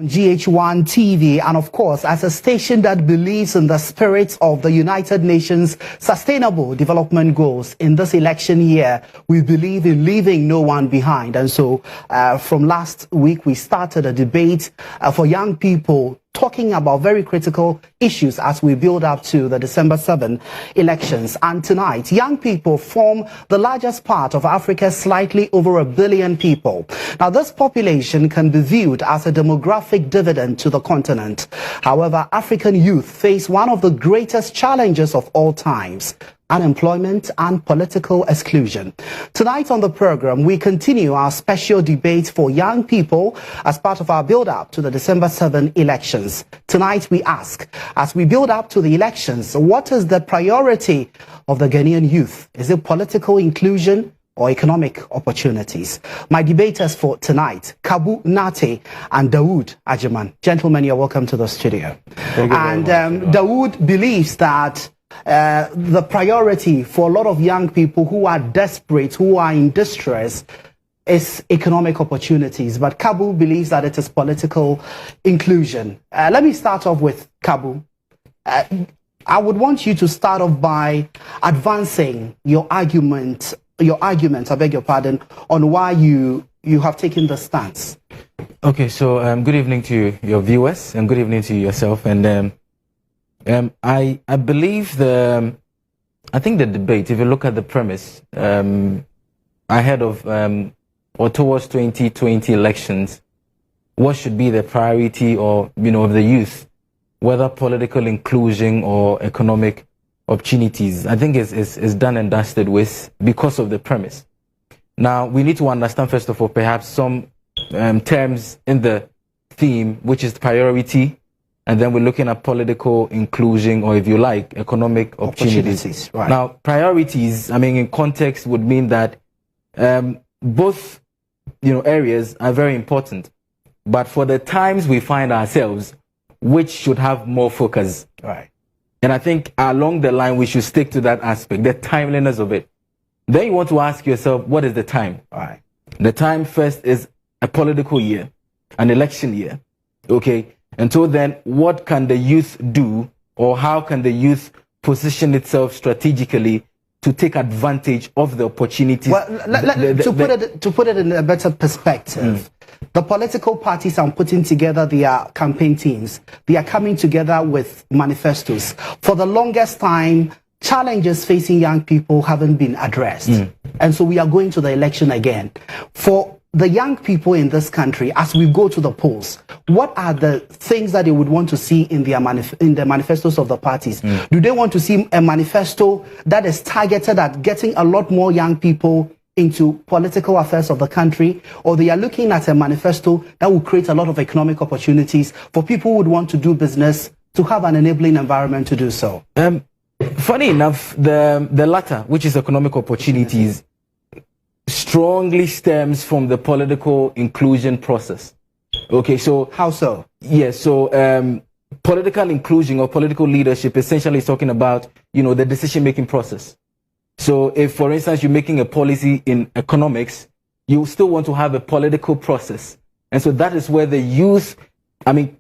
GH1 TV, and of course, as a station that believes in the spirit of the United Nations Sustainable Development Goals, in this election year, we believe in leaving no one behind. And so from last week, we started a debate for young people, talking about very critical issues as we build up to the December 7 elections. And tonight, young people form the largest part of Africa's slightly over 1 billion people. Now, this population can be viewed as a demographic dividend to the continent. However, African youth face one of the greatest challenges of all times: unemployment and political exclusion. Tonight on the program, we continue our special debate for young people as part of our build-up to the December 7 elections. Tonight we ask, as we build up to the elections, what is the priority of the Ghanaian youth? Is it political inclusion or economic opportunities? My debaters for tonight, Kabu Nate and Dawood Ajiman. Gentlemen, you're welcome to the studio. And Dawood believes that the priority for a lot of young people who are desperate, who are in distress, is economic opportunities. But Kabu believes that it is political inclusion. Let me start off with Kabu. I would want you to start off by advancing your argument, I beg your pardon, on why you have taken the stance. Okay, so good evening to your viewers and good evening to yourself. And I believe I think the debate, if you look at the premise, ahead of or towards 2020 elections, what should be the priority of the youth, whether political inclusion or economic opportunities, I think is done and dusted with because of the premise. Now, we need to understand, first of all, perhaps some terms in the theme, which is priority. And then we're looking at political inclusion, or if you like, economic opportunities. Right. Now, priorities, in context would mean that both, areas are very important. But for the times we find ourselves, which should have more focus? Right. And I think along the line, we should stick to that aspect, the timeliness of it. Then you want to ask yourself, what is the time? Right. The time first is a political year, an election year. Okay. And so then, what can the youth do, or how can the youth position itself strategically to take advantage of the opportunities? Well, to put it in a better perspective, the political parties are putting together their campaign teams. They are coming together with manifestos. For the longest time, challenges facing young people haven't been addressed. And so we are going to the election again. For the young people in this country, as we go to the polls, what are the things that they would want to see in the manifestos of the parties? Do they want to see a manifesto that is targeted at getting a lot more young people into political affairs of the country, or they are looking at a manifesto that will create a lot of economic opportunities for people who would want to do business, to have an enabling environment to do so? Funny enough, the latter, which is economic opportunities, strongly stems from the political inclusion process. Okay, so how so? Yes, so political inclusion or political leadership essentially is talking about the decision-making process. So if, for instance, you're making a policy in economics, you still want to have a political process, and so that is where the youth,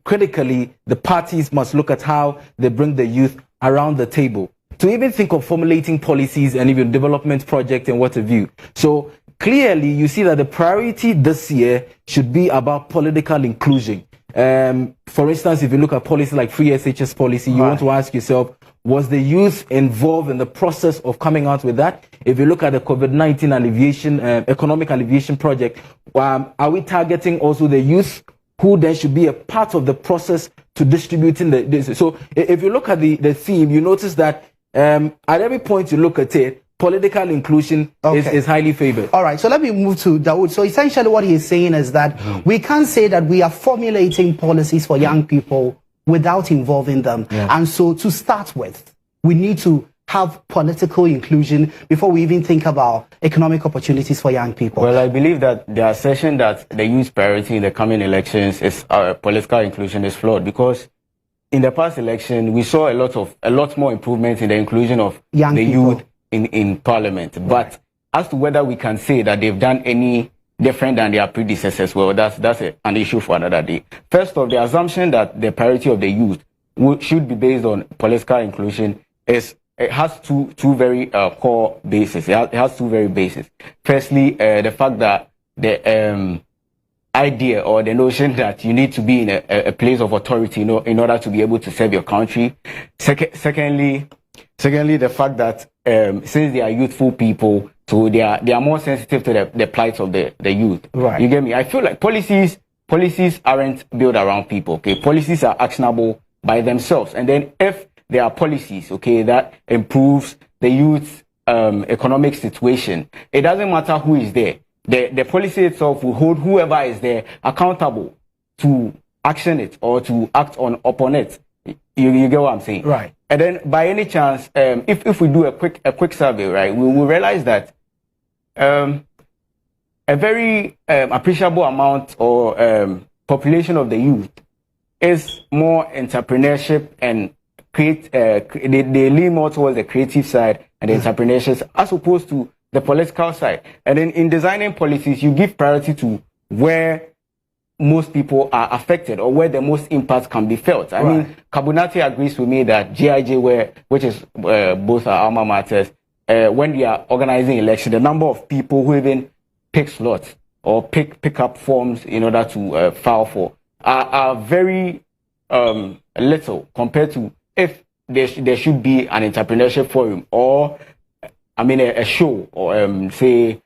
critically, the parties must look at how they bring the youth around the table to even think of formulating policies and even development projects and what have you. So clearly, you see that the priority this year should be about political inclusion. For instance, if you look at policy like free SHS policy, you want to ask yourself, was the youth involved in the process of coming out with that? If you look at the COVID-19 alleviation, economic alleviation project, are we targeting also the youth, who then should be a part of the process to distributing this? So if you look at the theme, you notice that at every point you look at it, political inclusion is highly favored. All right, so let me move to Dawood. So essentially what he's saying is that we can't say that we are formulating policies for young people without involving them. And so to start with, we need to have political inclusion before we even think about economic opportunities for young people. Well, I believe that the assertion that the youth priority in the coming elections is political inclusion is flawed, because in the past election, we saw a lot more improvements in the inclusion of young the people youth in parliament. But as to whether we can say that they've done any different than their predecessors. Well, that's an issue for another day. First off, the assumption that the priority of the youth should be based on political inclusion is, it has two very core bases. It has two very bases. Firstly, the fact that the idea or the notion that you need to be in a place of authority, in order to be able to serve your country. Secondly, the fact that since they are youthful people, so they are more sensitive to the plight of the youth. Right. You get me? I feel like policies aren't built around people. Okay, policies are actionable by themselves, and then if there are policies, okay, that improves the youth's economic situation, it doesn't matter who is there. The policy itself will hold whoever is there accountable to action it or to act upon it. You get what I'm saying? Right. And then by any chance, if we do a quick survey, right, we will realize that a very appreciable amount or population of the youth is more entrepreneurship and they lean more towards the creative side and the entrepreneurship as opposed to the political side. And then in designing policies, you give priority to where most people are affected or where the most impact can be felt. I mean, Kabunati agrees with me that GIJ, which is both our alma maters, when they are organizing election, the number of people who even pick slots or pick up forms in order to file for are very little compared to if there should be an entrepreneurship forum or, I mean, a show or say,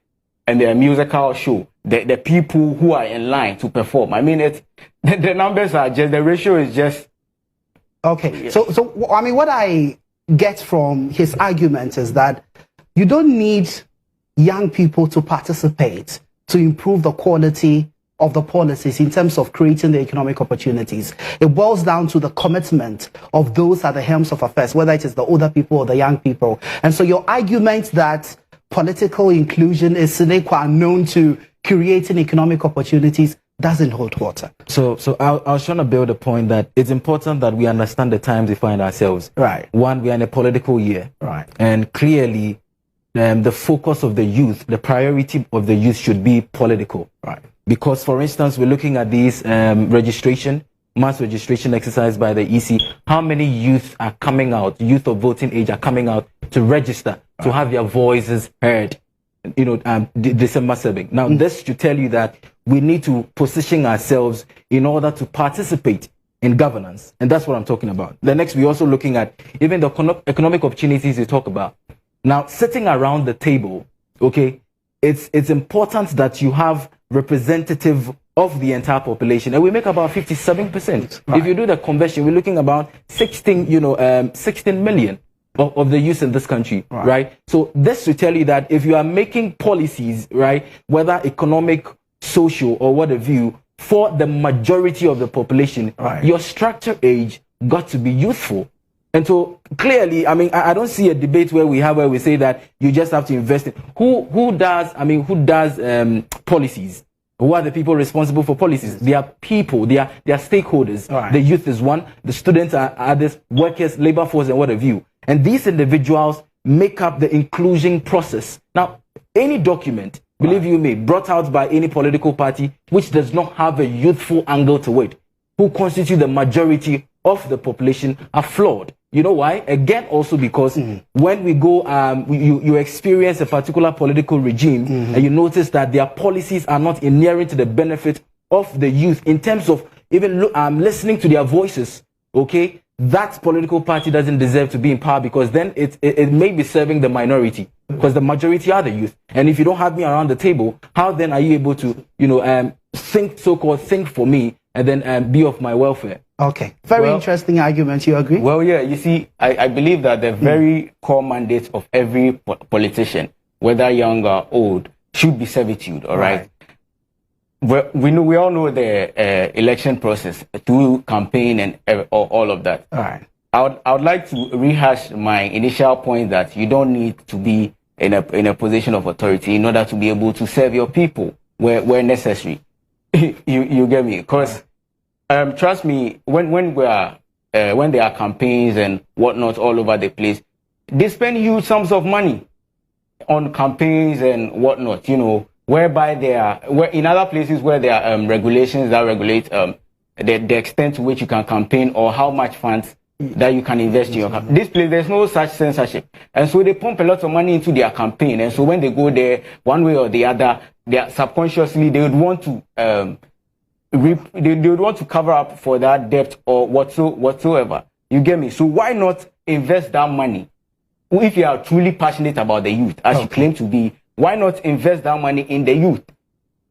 and a musical show. The people who are in line to perform. I mean, the numbers are just, the ratio is just. Okay. Yeah. So I mean, what I get from his argument is that you don't need young people to participate to improve the quality of the policies in terms of creating the economic opportunities. It boils down to the commitment of those at the helms of affairs, whether it is the older people or the young people. And so your argument that political inclusion is sine qua non to creating economic opportunities doesn't hold water. So I was trying to build a point that it's important that we understand the times we find ourselves. Right. One, we are in a political year. Right. And clearly, the focus of the youth, the priority of the youth should be political. Right. Because, for instance, we're looking at these mass registration exercise by the EC. How many youth are coming out, youth of voting age are coming out to register, to have their voices heard, December 7th. Now, this should tell you that we need to position ourselves in order to participate in governance. And that's what I'm talking about. The next, we're also looking at even the economic opportunities you talk about. Now, sitting around the table, okay, it's important that you have representative of the entire population, and we make about 57%. Right. If you do the conversion, we're looking about 16 million of the youth in this country, right? So this should tell you that if you are making policies, right, whether economic, social, or what have you, for the majority of the population, your structure age got to be youthful. And so clearly, I mean, I don't see a debate where we say that you just have to invest in who does policies. Who are the people responsible for policies? They are people, they are stakeholders. The youth is one, the students are others, workers, labor force, and what have you. And these individuals make up the inclusion process. Now, any document, believe you me, brought out by any political party which does not have a youthful angle to it, who constitute the majority of the population, are flawed. You know why? Again, also because when we go, you experience a particular political regime and you notice that their policies are not inherent to the benefit of the youth in terms of even listening to their voices, okay? That political party doesn't deserve to be in power because then it may be serving the minority because the majority are the youth. And if you don't have me around the table, how then are you able to, think for me and then be of my welfare? Okay. Very interesting argument. You agree? Well, yeah, you see, I believe that the very core mandate of every politician, whether young or old, should be servitude, all right? Well, we all know the election process through campaign and all of that. All right. I would like to rehash my initial point that you don't need to be in a position of authority in order to be able to serve your people where necessary. you get me? Because trust me, when there are campaigns and whatnot all over the place, they spend huge sums of money on campaigns and whatnot, whereby in other places where there are regulations that regulate the extent to which you can campaign or how much funds that you can invest in your campaign. This place, there's no such censorship. And so they pump a lot of money into their campaign. And so when they go there, one way or the other, subconsciously, they would want to they would want to cover up for that debt or whatsoever. You get me? So why not invest that money? If you are truly passionate about the youth, as you claim to be, why not invest that money in the youth?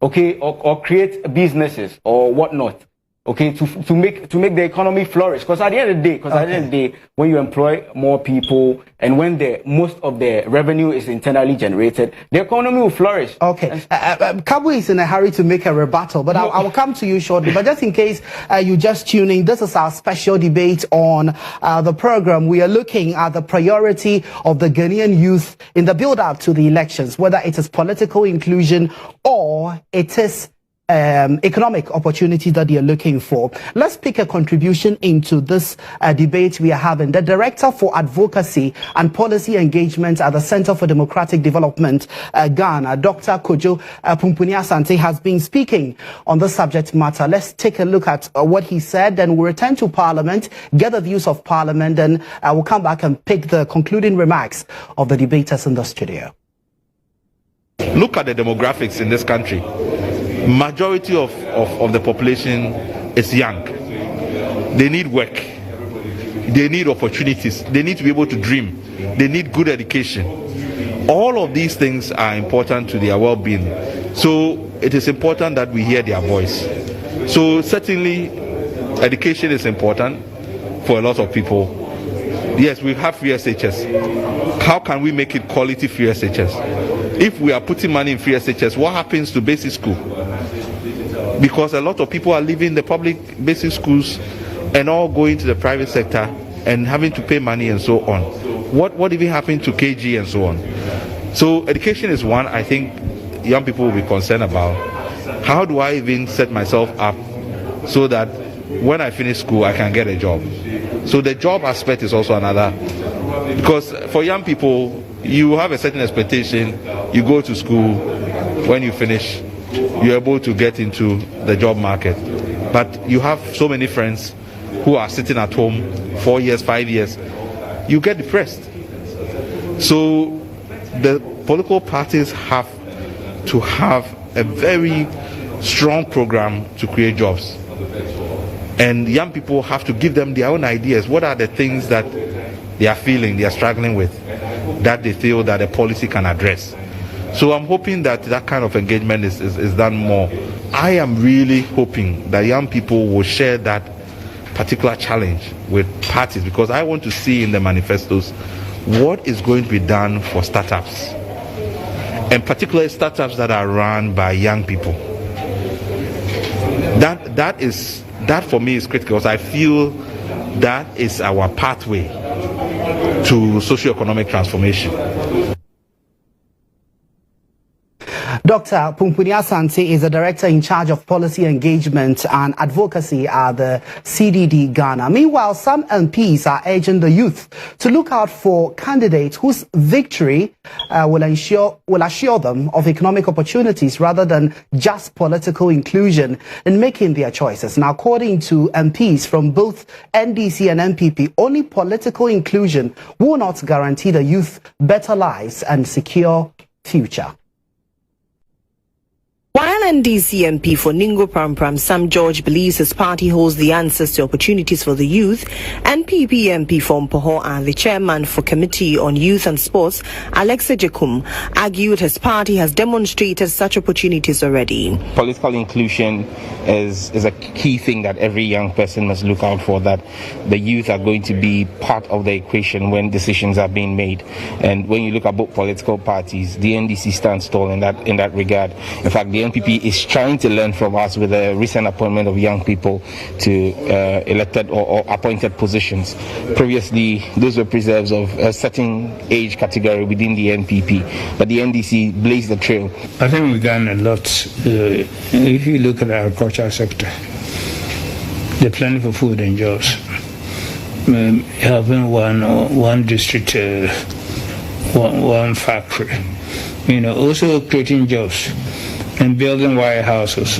Okay, or create businesses or whatnot. Okay, to make the economy flourish. Because at the end of the day, when you employ more people and when most of the revenue is internally generated, the economy will flourish. Okay, Kabwe is in a hurry to make a rebuttal, but I will come to you shortly. But just in case you just tune in, this is our special debate on the program. We are looking at the priority of the Ghanaian youth in the build-up to the elections, whether it is political inclusion or it is economic opportunity that you're looking for. Let's pick a contribution into this debate we are having. The Director for Advocacy and Policy Engagement at the Center for Democratic Development, Ghana, Dr. Kojo Pumpuni-Asante, has been speaking on the subject matter. Let's take a look at what he said, then we'll return to Parliament, get the views of Parliament, and we'll come back and pick the concluding remarks of the debaters in the studio. Look at the demographics in this country. Majority of the population is young. They need work. They need opportunities. They need to be able to dream. They need good education. All of these things are important to their well-being. So it is important that we hear their voice. So certainly education is important for a lot of people. Yes, we have free SHS. How can we make it quality free SHS? If we are putting money in free SHS, what happens to basic school? Because a lot of people are leaving the public basic schools and all going to the private sector and having to pay money and so on. What even happened to KG and so on? So education is one I think young people will be concerned about. How do I even set myself up so that when I finish school I can get a job? So the job aspect is also another. Because for young people, you have a certain expectation. You go to school, when you finish, you're able to get into the job market. But you have so many friends who are sitting at home 4 years, 5 years. You get depressed. So the political parties have to have a very strong program to create jobs. And young people have to give them their own ideas. What are the things that they are feeling, they are struggling with, that they feel that a policy can address? So I'm hoping that that kind of engagement is done more. I am really hoping that young people will share that particular challenge with parties, because I want to see in the manifestos what is going to be done for startups, and particularly startups that are run by young people. That for me is critical, because I feel that is our pathway to socio-economic transformation. Dr. Pumpuni-Asante is the Director in charge of Policy Engagement and Advocacy at the CDD Ghana. Meanwhile, some MPs are urging the youth to look out for candidates whose victory will assure them of economic opportunities rather than just political inclusion in making their choices. Now, according to MPs from both NDC and MPP, only political inclusion will not guarantee the youth better lives and secure future. While NDC MP for Ningo Prampram Sam George believes his party holds the answers to opportunities for the youth, NPP MP from Poho and the chairman for Committee on Youth and Sports, Alexa Jekum, argued his party has demonstrated such opportunities already. Political inclusion is a key thing that every young person must look out for, that the youth are going to be part of the equation when decisions are being made. And when you look at both political parties, the NDC stands tall in that regard. In fact, the NPP is trying to learn from us with the recent appointment of young people to elected or appointed positions. Previously, those were preserves of a certain age category within the NPP, but the NDC blazed the trail. I think we've done a lot. If you look at our agricultural sector, the planning for food and jobs, having one district, one factory, Also creating jobs and building warehouses,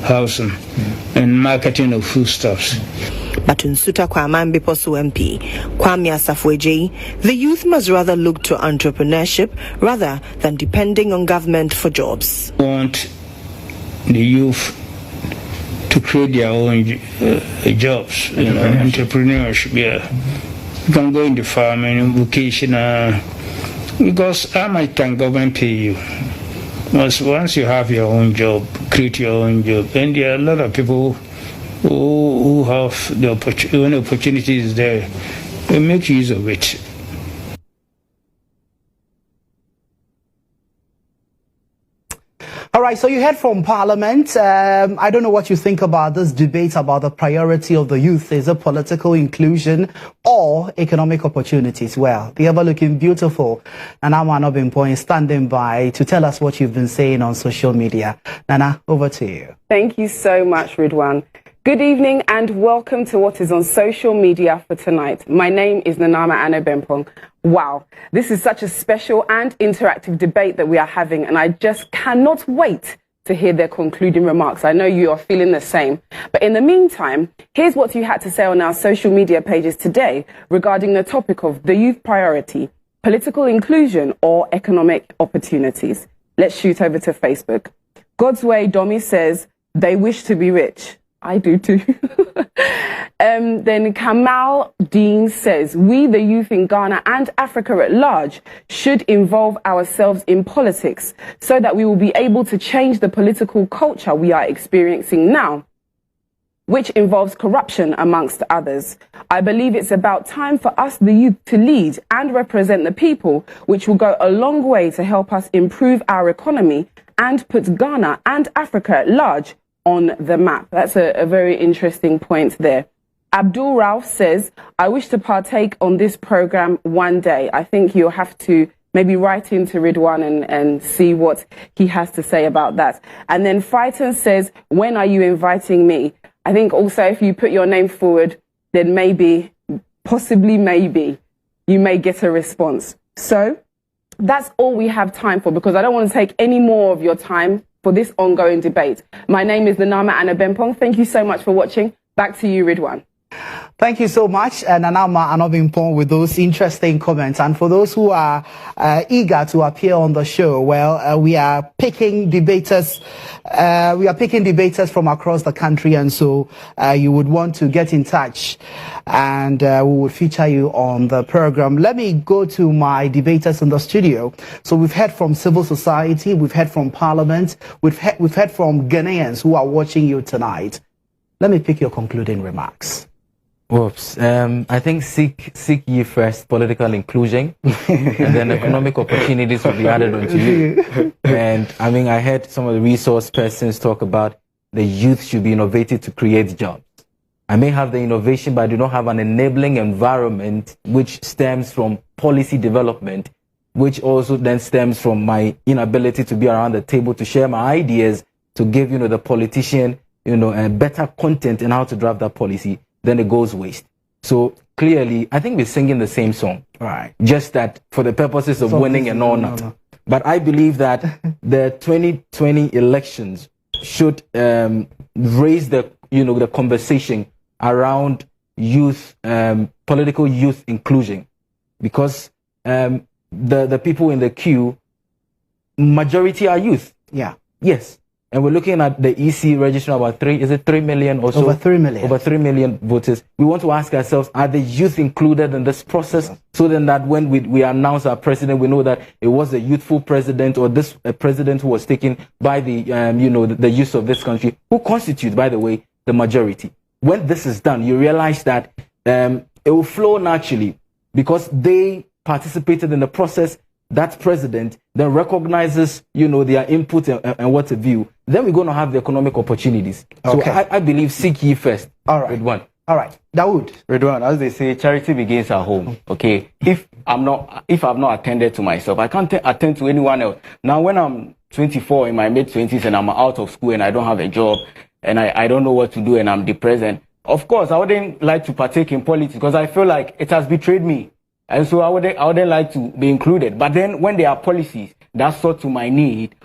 housing, and marketing of foodstuffs. But in Suta Kwaman Biposu MP, Kwame Asafo-Adjei, the youth must rather look to entrepreneurship rather than depending on government for jobs. We want the youth to create their own jobs, entrepreneurship. Yeah, you can go into farming, vocational, because how much can government pay you? Once you have your own job, create your own job, and there are a lot of people who have the opportunity, when the opportunity is there, they make use of it. All right, so you heard from Parliament. I don't know what you think about this debate about the priority of the youth. Is it political inclusion or economic opportunities? Well, the ever looking beautiful Nana Obimpoin standing by to tell us what you've been saying on social media. Nana, over to you. Thank you so much, Ridwan. Good evening and welcome to what is on social media for tonight. My name is Nanama Anna Bempong. Wow, this is such a special and interactive debate that we are having, and I just cannot wait to hear their concluding remarks. I know you are feeling the same. But in the meantime, here's what you had to say on our social media pages today regarding the topic of the youth priority, political inclusion or economic opportunities. Let's shoot over to Facebook. God's Way Domi says, they wish to be rich. I do too. Then Kamal Dean says, we, the youth in Ghana and Africa at large, should involve ourselves in politics so that we will be able to change the political culture we are experiencing now, which involves corruption amongst others. I believe it's about time for us, the youth, to lead and represent the people, which will go a long way to help us improve our economy and put Ghana and Africa at large on the map. That's a very interesting point there. Abdul Rauf says, I wish to partake on this program one day. I think you'll have to maybe write into Ridwan and see what he has to say about that. And then Frighten says, when are you inviting me? I think also if you put your name forward, then maybe, possibly maybe, you may get a response. So that's all we have time for, because I don't want to take any more of your time for this ongoing debate. My name is Nanama Anna Bempong. Thank you so much for watching. Back to you, Ridwan. Thank you so much, Nanama Anobimpong, with those interesting comments. And for those who are eager to appear on the show, well, we are picking debaters. From across the country, and so you would want to get in touch, and we will feature you on the program. Let me go to my debaters in the studio. So we've heard from civil society, we've heard from Parliament, we've heard from Ghanaians who are watching you tonight. Let me pick your concluding remarks. Whoops. I think seek ye first political inclusion, and then economic opportunities will be added onto you. And I mean, I heard some of the resource persons talk about the youth should be innovative to create jobs. I may have the innovation, but I do not have an enabling environment which stems from policy development, which also then stems from my inability to be around the table to share my ideas, to give, the politician, better content in how to draft that policy. Then it goes waste. So clearly, I think we're singing the same song. Right. Just that for the purposes of winning and all that. No. But I believe that the 2020 elections should raise the conversation around youth, political youth inclusion, because the people in the queue, majority are youth. Yeah. Yes. And we're looking at the EC registering about 3 million or so? Over 3 million. Over 3 million voters. We want to ask ourselves, are the youth included in this process? So then that when we announce our president, we know that it was a youthful president, or this a president who was taken by the, the youth of this country, who constitute, by the way, the majority. When this is done, you realize that it will flow naturally because they participated in the process. That president then recognizes, their input and what to view. Then we're going to have the economic opportunities. Okay. So I believe seek ye first. All right. Ridwan. All right. Dawood. Ridwan, as they say, charity begins at home. Okay. If I've not attended to myself, I can't attend to anyone else. Now, when I'm 24 in my mid-20s and I'm out of school and I don't have a job and I don't know what to do and I'm depressed, and of course, I wouldn't like to partake in politics because I feel like it has betrayed me. And so I wouldn't like to be included. But then when there are policies that sort to my need,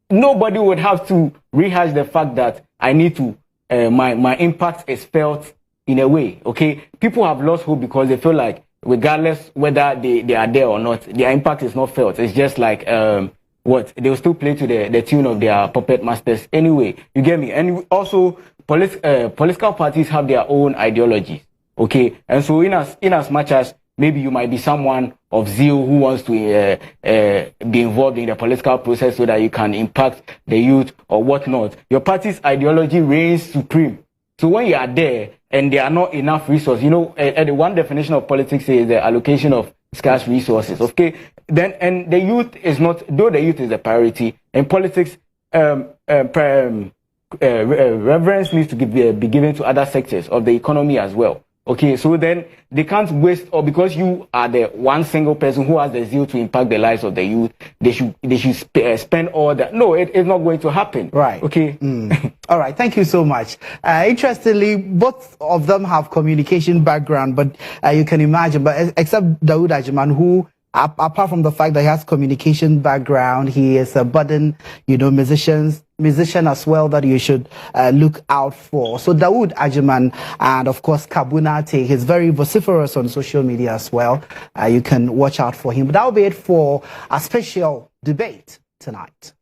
nobody would have to rehash the fact that I need to, my impact is felt in a way, okay? People have lost hope because they feel like regardless whether they are there or not, their impact is not felt. It's just like, they'll still play to the tune of their puppet masters anyway. You get me? And also, political parties have their own ideologies, okay? And so in as much as maybe you might be someone of zeal who wants to be involved in the political process so that you can impact the youth or whatnot, your party's ideology reigns supreme. So when you are there and there are not enough resources, the one definition of politics is the allocation of scarce resources, okay? Then, and the youth is not, though the youth is a priority, in politics, reverence needs to be given to other sectors of the economy as well. Okay, so then they can't waste, or because you are the one single person who has the zeal to impact the lives of the youth, they should spend all that. No, it's not going to happen. Right. Okay. All right. Thank you so much. Interestingly, both of them have communication background, but you can imagine, but except Dini-Osman, who, apart from the fact that he has communication background, he is a budding, musician as well that you should look out for. So Dini-Osman and of course Kabunate, he's very vociferous on social media as well. You can watch out for him. But that'll be it for a special debate tonight.